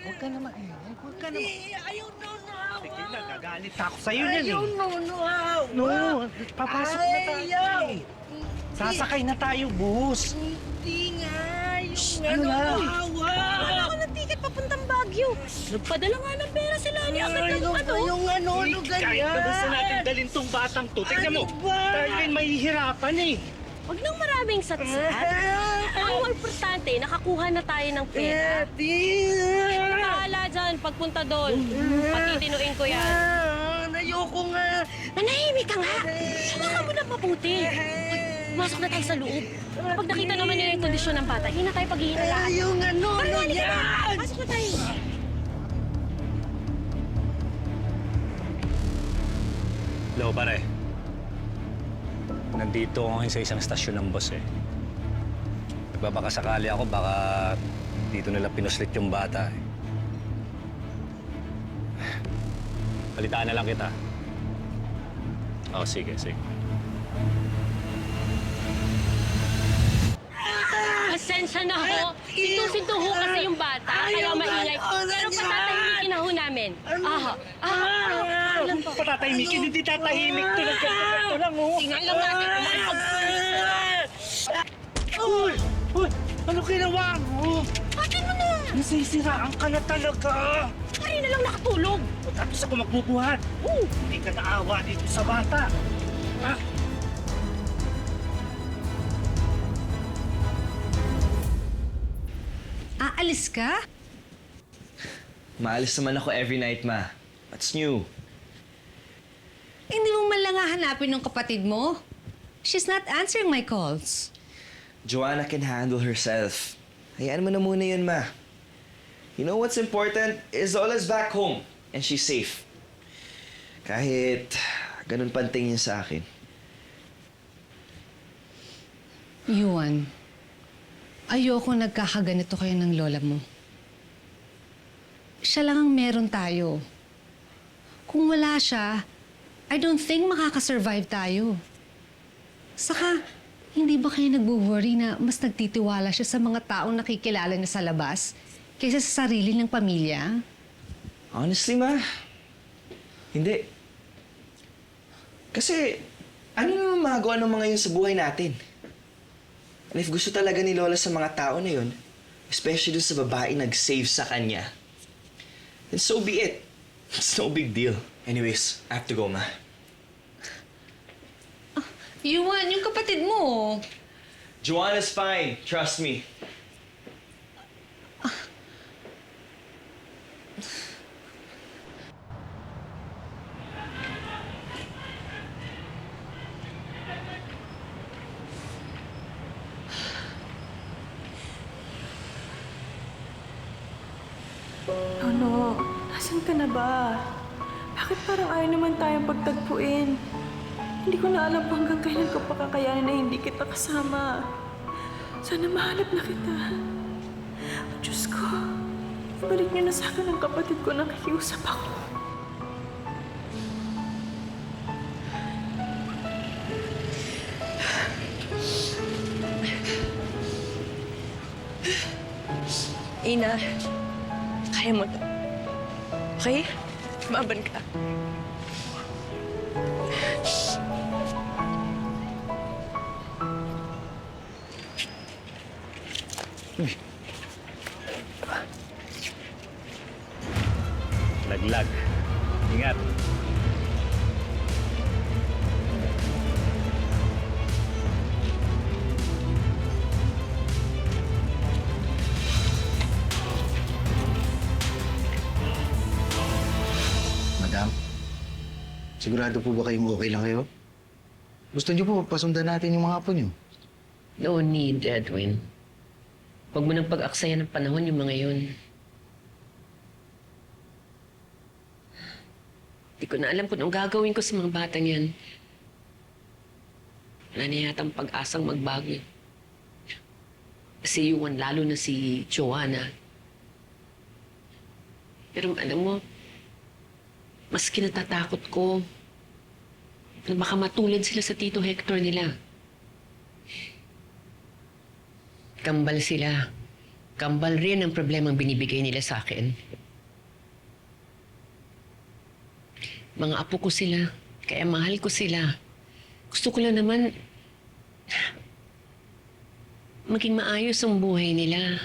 Huwag ka naman, huwag ka naman. Ayaw no. Sige na, gagalit ako sa'yo yan Ayaw eh. no. No, papasok na tayo Ayaw. eh. Sasakay na tayo, boss. Hindi nga. Yung Ano na? awa. Wala ako ng ticket papuntang Baguio. Nagpadala nga ng pera sila ni Agad ng ano. Yung ano ganyan. Kahit na gusto natin dalhin tong batang to. Tignan mo, Ano ba? tayo rin mahihirapan eh. Huwag nang maraming satsat. Ang importante, nakakuha na tayo ng pera. Nakahala dyan, pagpunta doon. Patitinuin ko yan. Ayoko nga. Manahimik ka nga! Sumakan mo na mabuti. Masok na tayo sa loob. Pag nakita naman nila yung kondisyon ng bata, hindi na tayo paghihinalaan. Yung ano yan. Pasok na tayo. Hello, pare. Nandito ako ngayon sa isang stasyon ng boss eh. Nagbabakasakali ako, baka dito nila pinuslit yung bata eh. Balitaan na lang kita. Oh, sige. Pasensya na ho. Sinto ho kasi yung bata, kaya maingay. Pero patatahimikin na ho namin. Patatahimikin, hindi tatahimik to. Ito lang, oh. Tingnan lang natin kung may Uy! Ano ginawa mo? Atin mo na! Nasisiraan ka na talaga. Kaya na lang nakatulog. Tapos ako magbubuhat. Hindi ka naawa dito sa bata. Ha? Aalis ka? Maalis naman ako every night, ma. What's new? Hindi mo man lang hahanapin ng kapatid mo. She's not answering my calls. Joanna can handle herself. Hayaan mo na muna yun, ma. You know what's important is Lola's back home and she's safe. Kahit ganun panting niya sa akin. Yuan, ayoko nagkakaganito kayo ng lola mo. Siya lang ang meron tayo. Kung wala siya, I don't think makakasurvive tayo. Saka, hindi ba kayo nagwo-worry na mas nagtitiwala siya sa mga taong nakikilala niya sa labas kaysa sa sarili ng pamilya? Honestly, ma, hindi. Kasi, ano naman magawa ng mga yun sa buhay natin? And if gusto talaga ni Lola sa mga tao na yun, especially dun sa babae nag-save sa kanya, then so be it. It's no big deal. Anyways, I have to go, ma. Yuan, yung kapatid mo. Joanna's fine. Trust me. Ano? Nasaan ka na ba? Bakit parang ayaw naman tayong pagtagpuin? Hindi ko na alam kung hanggang kailan ko pa kakayanin na hindi kita kasama. Sana mahanap na kita. Oh, Diyos ko, ibalik niyo na sa akin ang kapatid ko na nakikiusap ako. Ina, kaya mo to. Okay? Maban ka. Laglag. Ingat. Madam, sigurado po ba kayong okay lang kayo? Gusto niyo po pasundan natin yung mga apo niyo? No need, Edwin. Huwag mo nang pag-aksaya ng panahon yung mga yun. Hindi ko na alam kung anong gagawin ko sa mga batang yan. Wala na yatang pag-asang magbago. Si Yuan, lalo na si Joanna. Pero alam mo, mas kinatatakot ko na baka matulad sila sa Tito Hector nila. Kambal sila. Kambal rin ang problemang binibigay nila sa akin. Mga apo ko sila, kaya mahal ko sila. Gusto ko lang naman maging maayos ang buhay nila.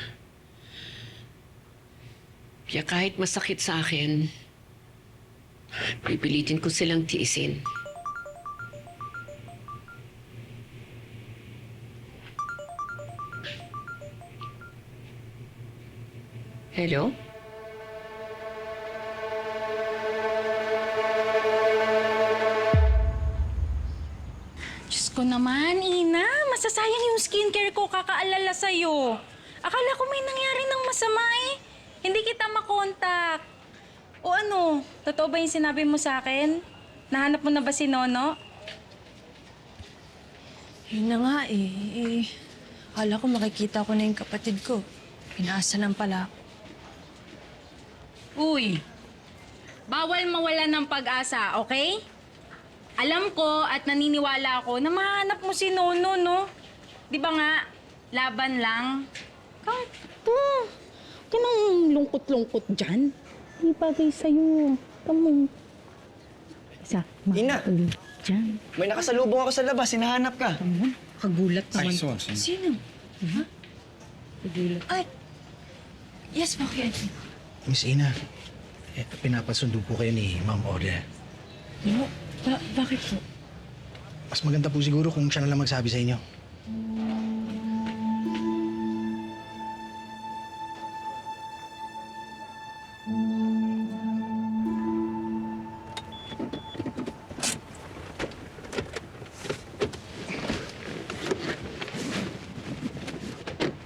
Kaya kahit masakit sa akin, pipilitin ko silang tiisin. Hello? Diyos ko naman, Ina. Masasayang yung skincare ko kakaalala sa'yo. Akala ko may nangyari ng masama eh. Hindi kita makontak. O ano, totoo ba yung sinabi mo sa akin? Nahanap mo na ba si Nono? Yun na nga eh. Akala ko makikita ko na yung kapatid ko. Pinaasa lang pala ako. Uy, bawal mawala ng pag-asa, okay? Alam ko at naniniwala ako na mahanap mo si Nono, no? Di ba nga, laban lang? Kahit to, huwag ka nang lungkot-lungkot dyan. Hindi bagay sa'yo. Come on. Isa, Ina! dyan. May nakasalubong ako sa labas, hinahanap ka. Kagulat naman. Sino? Ha? Nagulat. Ay! Yes, bakit? Miss Ina, pinapasundo po kayo ni Ma'am Order. No? Bakit po? Mas maganda po siguro kung siya na lang magsabi sa inyo.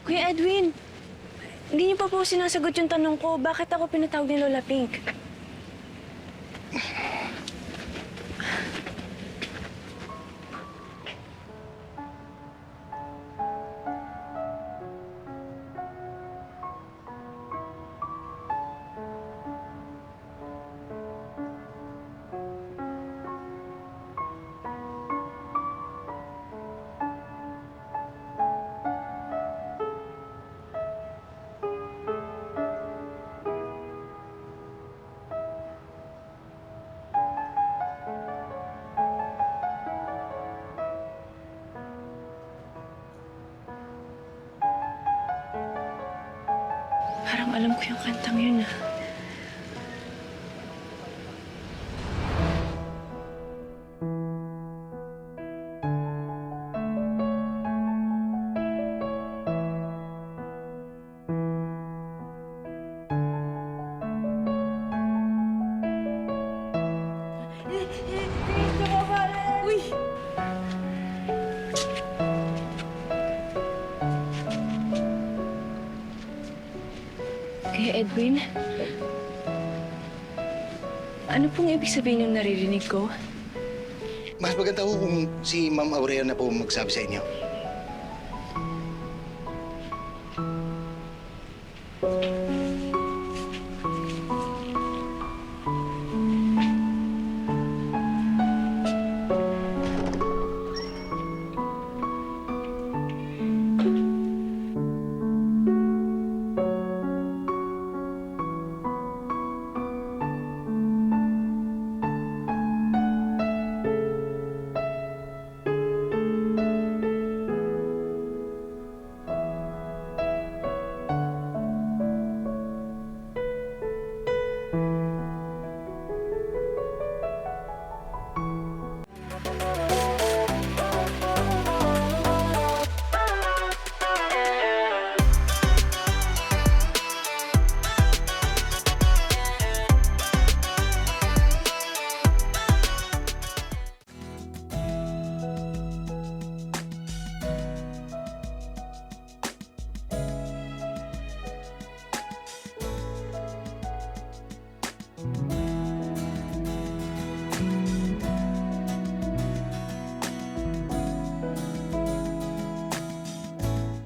Kuya Edwin, hindi niyo pa po sinasagot yung tanong ko. Bakit ako pinatawag ni Lola Pink? Parang alam ko yung kantang yun ah. Uy! Kuya Edwin, ano pong ibig sabihin yung naririnig ko? Mas maganda po kung si Ma'am Aurea na po magsabi sa inyo.